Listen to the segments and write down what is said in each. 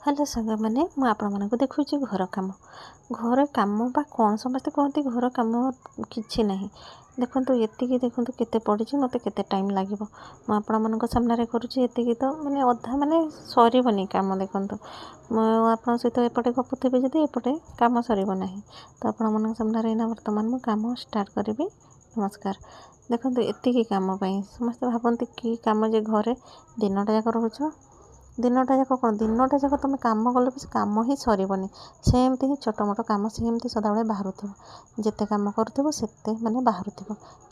Hello सागर मैंने मुझे आपण देखुची घर कम बा कौन समस्ते कहते घर कम कि ना देखो देखो केते पड़ी मत के टाइम लगे मुझे सामने करुँची तो मैंने अधा मैंने सरबनी कम देखो आप सहित एपटे गपुथी जदि एपटे कम सरना तो आपण सामने बर्तमान मुझे कम स्टार्ट करी। नमस्कार। देखो एतिकी कम समस्ते भावती कि कम जे घरे दिनटा जाक रोच दिनटा जाक कौन दिनटा जाक तुम कम कले भी कम ही सरबनी सेमती ही छोट मोट कम सेमती सदाबे बाहर जिते कम करूँ से मैंने बाहर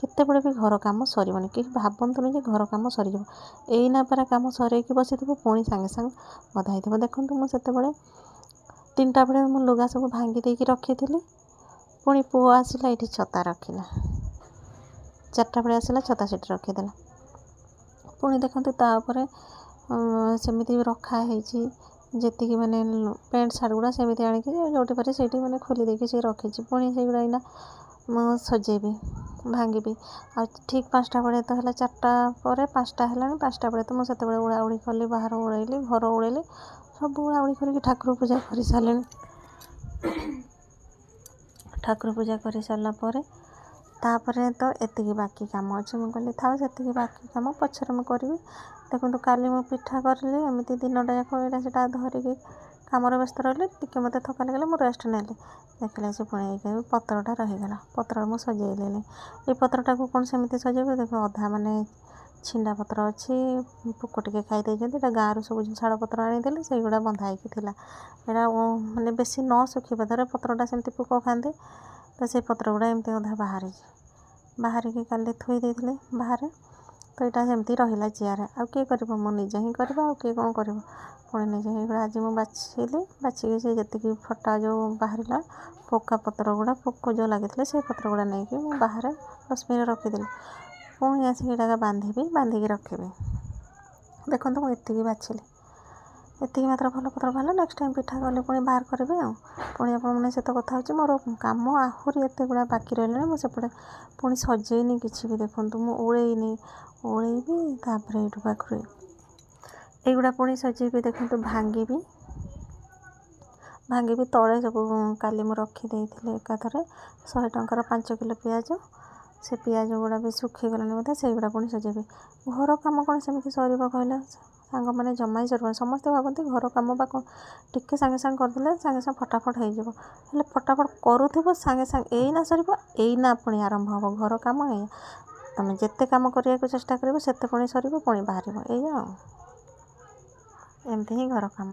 केत बड़े भी घर कम सरबनी कि भावतुनि जे घर कम सरीज यहीना पारा कम सरईकी बसी पुणी सांगे सांगे गधाई देखूँ मुझे 3टा बेले मु लुगा सब भांगी देकी रखी पुणी पुओ आसला ये छता रखिला 4टा बेले आसला छता सीट रखीदेला पुणी देखते तापर सेमती रखाही जी मैंने पेंट सार्ट गुड़ा सेमती आणिकी जोटी पारे से मैंने खोली देकी से रखी पुणी से गुड़ा इना सजेबी भांगी आ ठीक 5टा बेले तो है 4टा पर 5टा है 5टा बेले तो मुझे उड़ा उड़ी कली बाहर उड़ेली घर उड़ेली सब उड़ा उड़ी करके ठाकुर पूजा कर सारे ठाकुर पूजा कर सारापर तापरे तो एतिकी बाकी कम अच्छे मुझे कहली था से बाकी कम पचर मुझे करी। देखो काली मु पिठा करली एमती दिनटा जाक यहाँ से धरिकी कम व्यस्त रही टी मत थका लगे मुझे रेस्ट नेली देखला से पुणी पत्रटा रहीगला पत्र मुझे सजेली ये पत्रटा को कौन सेमती सजेबी देखो अधा माने छिंडा पत्र अच्छी पोक टे खाई गाँव सब झाड़ पत्र आनीदे से गुड़ा बंधा यहाँ मैंने बेसी न सुखा धर पत्रटा सेमती पोक खाते तो से पत्र गुड़ा एमती अधा बाहर की काली थोई देती बाहर तो यहाँ सेमती रहा चेयर आउ किए कर निजे ही कर किए कौन कर पुणी निजे ही आज मुझे बाछिली बाछिकी से जी फटा जो बाहर पोका पत्र गुड़ा पोक जो लगे से पत्र गुड़ा नहीं कि बाहर डस्टबिन रखीदेली पुणी आसिक बांधि बांधिकी रखी देखो मुझे एतिकी बाछिली एतिकी मात्र भल पत्र बाहर नेक्स्ट टाइम पिठा कले पुणी बाहर करी पुणी आपने सहित कथा हो मोर कम आहरी एत गुड़ा बाकी रहा मुझे पुणी सजेनी किसी भी देखो मुझे उड़ेनी उड़ेबी तापर ये पाखु युड़ा पुणी सजेबी देखो भांगी तले सब काली मु रखीदे एकाथर 100 टंकार 5 किलो पियाज से पियाज गुड़ा भी सुखीगलानी बोधे से गुड़ा पुणी सजेबी घर कम कौन सेमती सर कहले सांग मैंने जमा ही सर समस्ते भावती घर कम बा टिके सांगे सांगे करदे सांगे सांगे फटाफट हो फटाफट करूँ सांगे सांगे यहीना सर यहीना पुणी आरंभ हम घर कम है तुम जिते कम करने को चेष्टा कर पुणी सर पुणी बाहर या एमती ही घर कम।